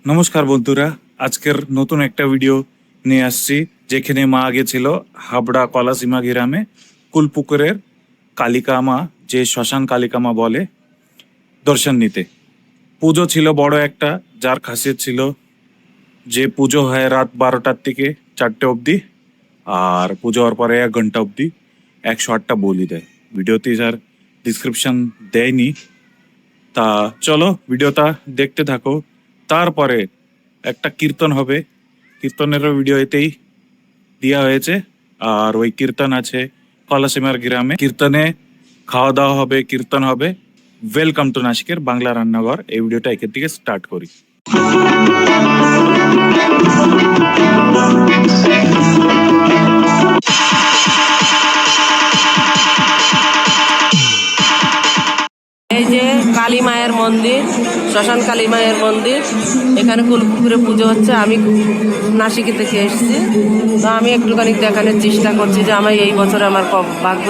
নমস্কার বন্ধুরা, আজকের নতুন একটা ভিডিও নিয়ে আসছি যেখানে মা গেছিল হাবড়া কলাসীমা গ্রামে কুলপুকুরের কালিকা মা, যে শ্মশান কালিকা মা বলে, দর্শন নিতে। পুজো ছিল বড় একটা, যার খাসিয়ত ছিল যে পুজো হয় রাত 12টার থেকে 4টে অবধি, আর পুজো হওয়ার পরে 1 ঘন্টা অবধি 108টা বলি দেয়। ভিডিওতে যার ডিসক্রিপশন দেয়নি, তা চলো ভিডিওটা দেখতে থাকো। তারপরে একটা কীর্তন হবে, কীর্তনেরও ভিডিও এতেই দেওয়া হয়েছে। আর ওই কীর্তন আছে কলাসীমার গ্রামে, কীর্তনে খাওয়া দাওয়া হবে, কীর্তন হবে। ওয়েলকাম টু নাসিকের বাংলা রান্নাঘর। এই ভিডিওটা এখান থেকে স্টার্ট করি। এই যে কালী মায়ের মন্দির, শ্মশান কালী মায়ের মন্দির, এখানে কুলপুকুরে পুজো হচ্ছে। আমি নাসিকে থেকে এসেছি, তো আমি একটুখানি দেখানোর চেষ্টা করছি যে আমার এই বছর আমার ভাগ্য,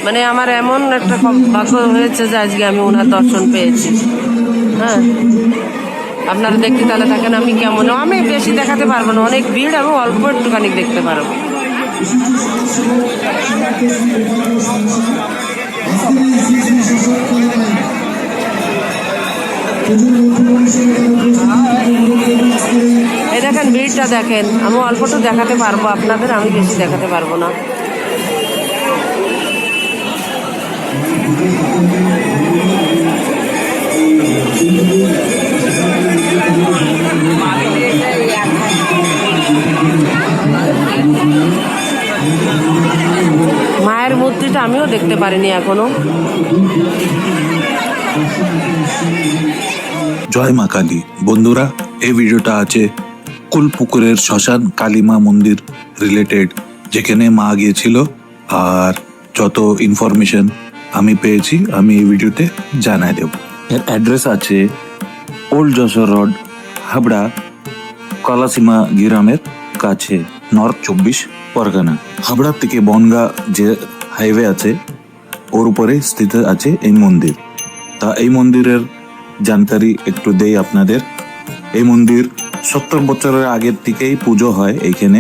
মানে আমার এমন একটা ভাগ্য হয়েছে যে আজকে আমি ওনার দর্শন পেয়েছি। হ্যাঁ, আপনারা দেখতে তাহলে থাকেন আমি কেমন। আমি বেশি দেখাতে পারবো না, অনেক ভিড়, আমি অল্প একটুখানি দেখতে পারবো। এই দেখেন ভিড়টা দেখেন, আমি অল্পটা দেখাতে পারবো আপনাদের, আমি বেশি দেখাতে পারবো না। মায়ের মূর্তিটা আমিও দেখতে পারিনি এখনো। জয় মা কালী। বন্ধুরা, এই ভিডিওটা আছে কুলপুকুরের শ্মশান কালীমা মন্দির রিলেটেড, যেখানে মা গিয়েছিল। আর যত ইনফরমেশন আমি পেয়েছি আমি এই ভিডিওতে জানাই দেব। এর অ্যাড্রেস আছে ওল্ড যশোর রোড, হাবড়া, কলাসীমা গ্রামের কাছে, নর্থ 24 পরগনা। হাবড়া থেকে বনগা যে হাইওয়ে আছে ওর উপরে স্থিত আছে এই মন্দির। তা এই মন্দিরের জানকারি একটু দেই আপনাদের। এই মন্দির 70 বছরের আগের থেকেই পুজো হয় এইখানে,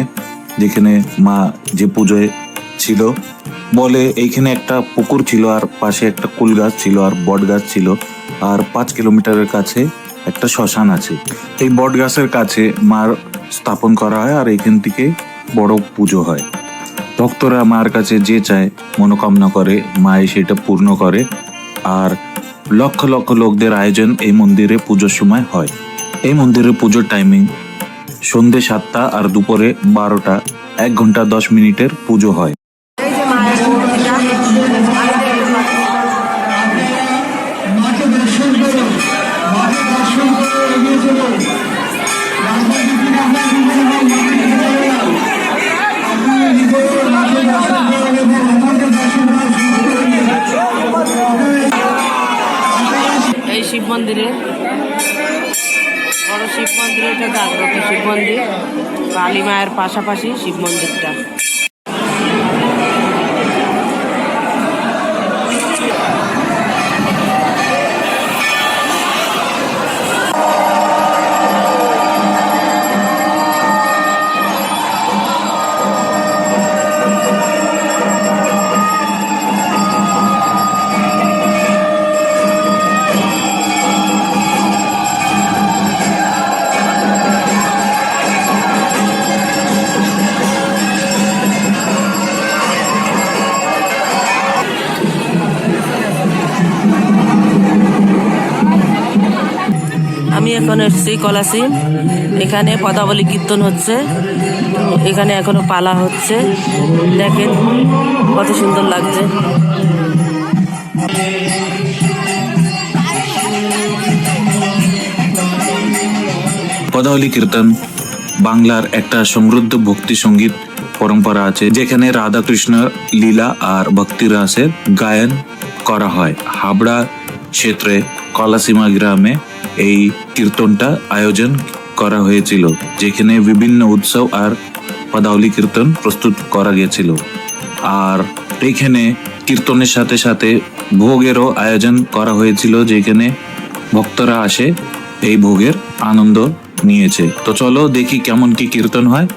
যেখানে মা যে পুজোয় ছিল বলে। এইখানে একটা পুকুর ছিল, আর পাশে একটা কুল গাছ ছিল, আর বট গাছ ছিল, আর 5 কিলোমিটারের কাছে একটা শ্মশান আছে। এই বট গাছের কাছে মার স্থাপন করা হয়, আর এইখান থেকে বড় পুজো হয়। ভক্তরা মার কাছে যে চায় মনোকামনা করে, মা সেটা পূর্ণ করে। আর লক্ষ লক্ষ লোকদের আয়োজন এই মন্দিরে পুজোর সময় হয়। এই মন্দিরের পুজোর টাইমিং সন্ধ্যে 7টা আর দুপুরে 12টা, 1 ঘন্টা 10 মিনিটের পুজো হয়। এই যে মায়ের মূর্তিটা এই শিব মন্দিরে, বড় শিব মন্দিরে, এটা জাগ্রত শিব মন্দির, কালী মায়ের পাশাপাশি শিব মন্দিরটা। আমি এখন এসেছি কলাসীম, এখানে পদাবলী কীর্তন হচ্ছে, এখানে এখনো পালা হচ্ছে। দেখেন কত সুন্দর লাগছে। পদাবলী কীর্তন বাংলার একটা সমৃদ্ধ ভক্তি সঙ্গীত পরম্পরা আছে, যেখানে রাধাকৃষ্ণ লীলা আর ভক্তি রাসের গায়ন করা হয়। হাবড়া ক্ষেত্রে কলাসীমা গ্রামে এই কীর্তনটা আয়োজন করা হয়েছিল, যেখানে বিভিন্ন উৎসব আর পদাবলী কীর্তন প্রস্তুত করা গিয়েছিল। আর এইখানে কীর্তনের সাথে সাথে ভোগেরও আয়োজন করা হয়েছিল, যেখানে ভক্তরা আসে এই ভোগের আনন্দ নিয়েছে। তো চলো দেখি কেমন কি কীর্তন হয়।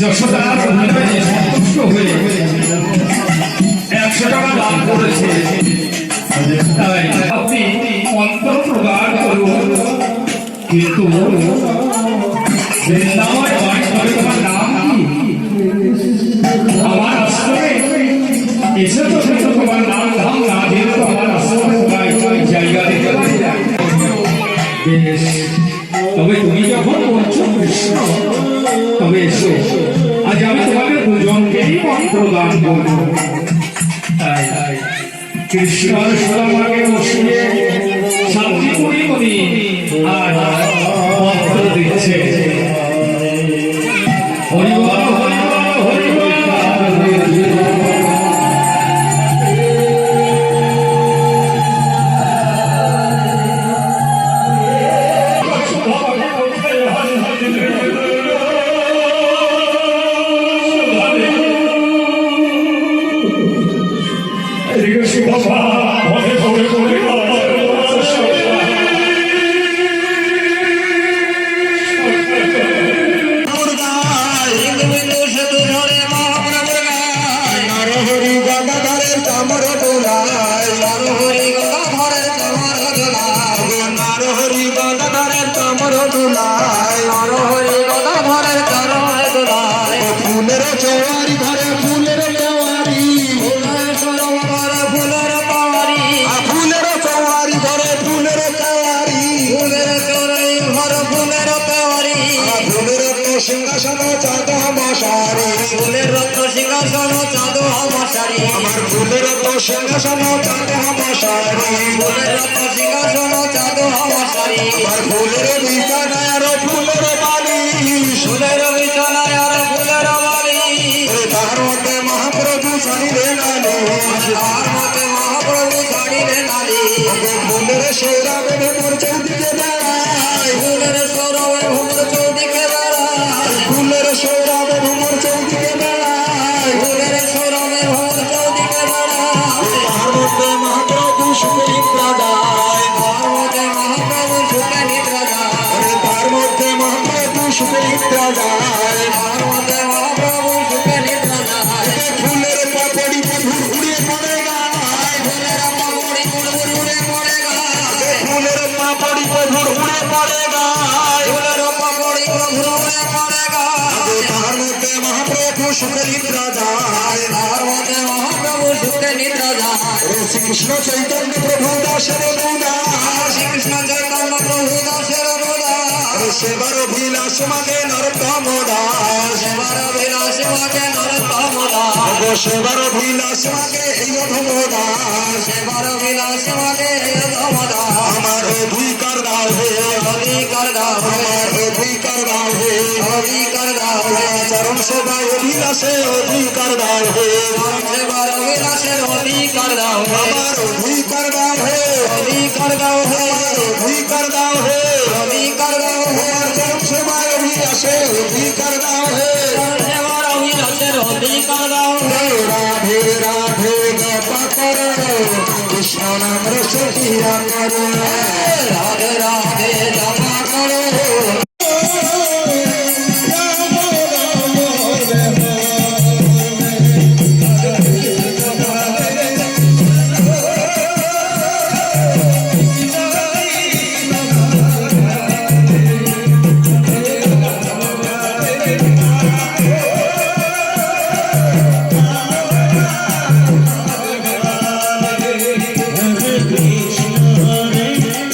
যশোদার অনুযায়ী সন্তুষ্ট হয়ে 100 টাকা দান করেছে। তাই আপনি অন্তর প্রদান করুন, কিন্তু বৃন্দাবনে বাস করে তোমার নাম কি? আমার আশ্রমে এসে তো কিন্তু তোমার নাম ধাম না দিয়ে তো আমার আশ্রমে জায়গা দিতে পারি না। বেশ, তবে তুমি যখন বলছো কৃষ্ণ, তবে এসো, আজ আমি তোমাদের দুজনকেই মন্ত্র দান করব। তাই কৃষ্ণ আর সুদামাকে বসিয়ে শান্তিপুরী মুনি আর মন্ত্র দিচ্ছে। হরি বল, হরি বল, হরি বল। ফুলের চৌয়ারি ঘরে ফুলের দেওয়ারি, ফুলের চৌয়ারি ঘরে ফুলের দেওয়ারি, ফুলের রত্ন সিংহাসন চাঁদ মশারি, ফুলের রত্ন সিংহাসন চাঁদ মশারি, আমার ফুলের রত্ন সিংহাসন চাঁদ মশারি, ফুলের রত্ন সিংহাসন চাঁদ মশারি, আমার ফুলের বিছানায় আর ফুলের বালিশ, ফুলের বিছানায় আর ফুলের বালি, তার মধ্যে মহাপ্রভু সারিলে নালি, তার মধ্যে মহাপ্রভু ছাড়িলে নারী, ফুলের সৌরভে মোর চৌদিকে দাঁড়ায়, ফুলের সৌরভে ভূমর চৌদিকে বেড়ায়, ফুলের সৌরভে মোর চৌদিকে দাঁড়ায়, ফুলের সৌরভে ভূমর চৌদিকে বেড়ায়, তার মধ্যে মহাপ্রভু সুখে নিদ্রা যায়, তার মধ্যে মহাপ্রভু সুখে নিদ্রা যায়, তার মধ্যে মহাপ্রভু সুখে নিদ্রা যায়, তার মধ্যে মহাপ্রভু সুখে নিদ্রা যায়, ফুলের পাপড়ি মধুর উড়ে পড়ে গায়, ফুলের পাপড়ি গুড়গুড় উড়ে পড়ে গায়, ফুলের পাপড়ি মধুর উড়ে পড়ে গায়, ফুলের পাপড়ি গুড়গুড় উড়ে পড়ে গায়, তার মধ্যে মহাপ্রভু সুখে নিদ্রা যায়, তার মধ্যে মহাপ্রভু সুখে নিদ্রা যায়, শ্রীকৃষ্ণ চৈতন্য প্রভু দাসের দাস, শ্রীকৃষ্ণ চৈতন্য প্রভু দাসের দাস, সেবার অভিলাষ মাগে নরতম দাস, সেবার বিলাস মাকে নরতম দাস, সেবার অভিলাষ মাগে এই অধম দাস, সেবার বিলাস মাকে নরতম দাস, আমার অধিকার দাও হে, অধিকার দাও হে, আমার অধিকার দাও হে, অধিকার দাও হে, চরণ সেবা অভিলাষে অধিকার দাও হে, সেবার বিলাসের অধিকার দাও হে, আমার অধিকার দাও হে, অধিকার দাও হে, অধিকার দাও হে, অধিকার দাও হে, আমার চরণ সেবা অভিলাষে অধিকার দাও হে, সেবার অভিলাষের অধিকার দাও হে, রাধে রাধে জপা করো, কৃষ্ণ নাম রসিয়া করো, রাধে রাধে জপা করো,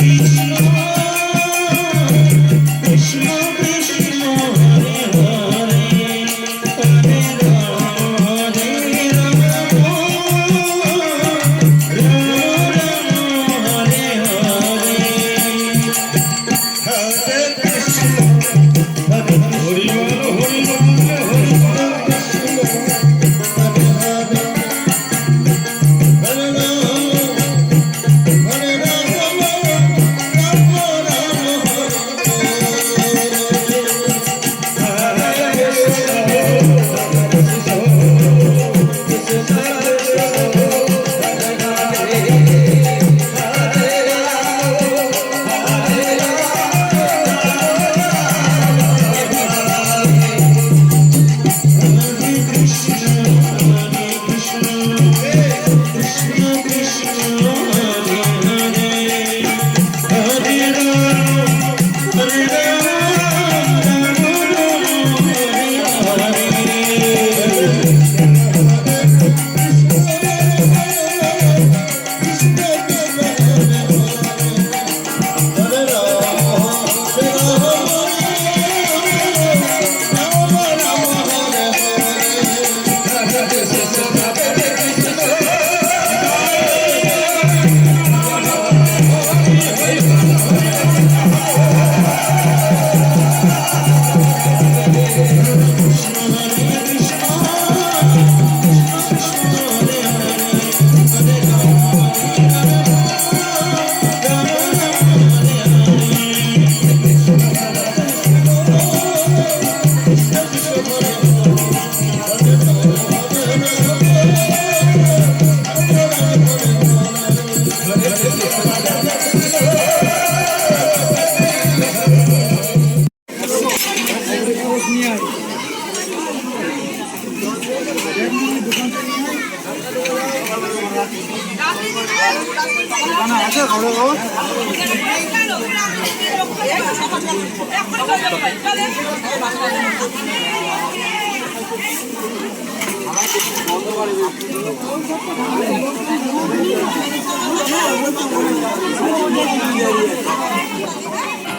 Krishna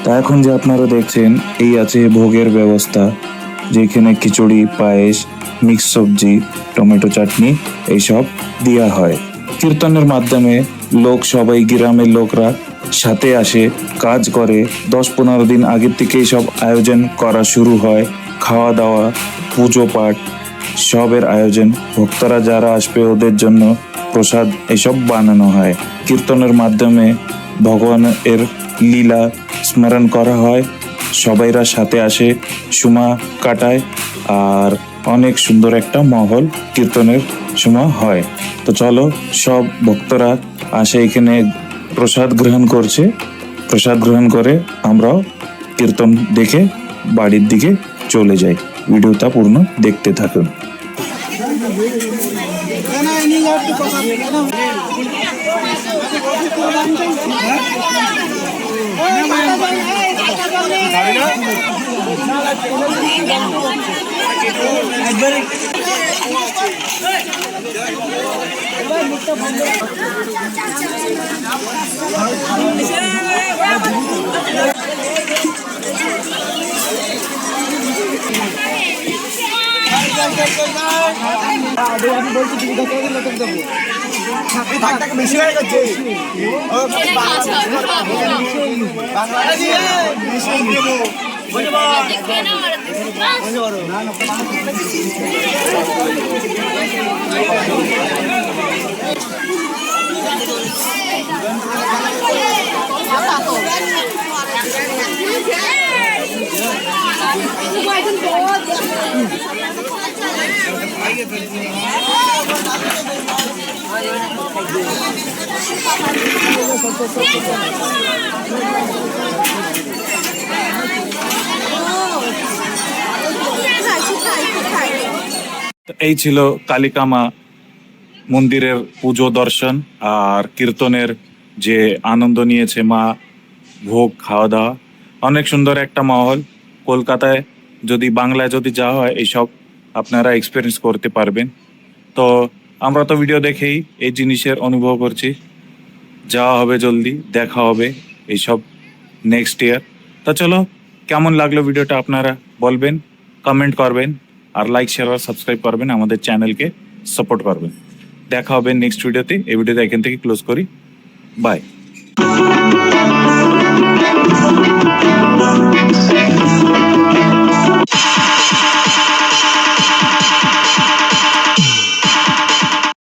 তা এখন যে আপনারা দেখছেন এই আছে ভোগের ব্যবস্থা, যেখানে খিচুড়ি, পায়েস, মিক্স সবজি, টমেটো চাটনি এইসব দেওয়া হয়। কীর্তনের মাধ্যমে লোক সবাই গ্রামের লোকরা সাথে আসে, কাজ করে। 10-15 দিন আগের থেকেই সব আয়োজন করা শুরু হয়, খাওয়া দাওয়া, পুজো পাঠ সবের আয়োজন। ভক্তরা যারা আসবে ওদের জন্য প্রসাদ এসব বানানো হয়। কীর্তনের মাধ্যমে ভগবানের লীলা স্মরণ করা হয়, সবাইরা সাথে আসে, সময় কাটায়, আর অনেক সুন্দর একটা মহল কীর্তনের সময় হয়। তো চলো, সব ভক্তরা আসে এখানে প্রসাদ গ্রহণ করছে। প্রসাদ গ্রহণ করে আমরাও কীর্তন দেখে বাড়ির দিকে চলে যাই। ভিডিওটা পূর্ণ দেখতে থাকুন। বেশি হয়ে গেছে এই ছিল কালিকা মা মন্দিরের পুজো দর্শন আর কীর্তনের যে আনন্দ নিয়েছে মা, ভোগ খাওয়া দাওয়া, অনেক সুন্দর একটা মহল। কলকাতায় যদি বাংলায় যদি যাওয়া হয় এইসব আপনারা এক্সপিরিয়েন্স করতে পারবেন। তো আমরা তো ভিডিও দেখেই এই জিনিসের অনুভব করছি। যাওয়া হবে জলদি, দেখা হবে এইসব নেক্সট ইয়ার। তো চলো, কেমন লাগলো ভিডিওটা আপনারা বলবেন, কমেন্ট করবেন, আর লাইক, শেয়ার আর সাবস্ক্রাইব করবেন, আমাদের চ্যানেলকে সাপোর্ট করবেন। দেখা হবে নেক্সট ভিডিওতে। এই ভিডিওতে এখান থেকে ক্লোজ করি। বাই।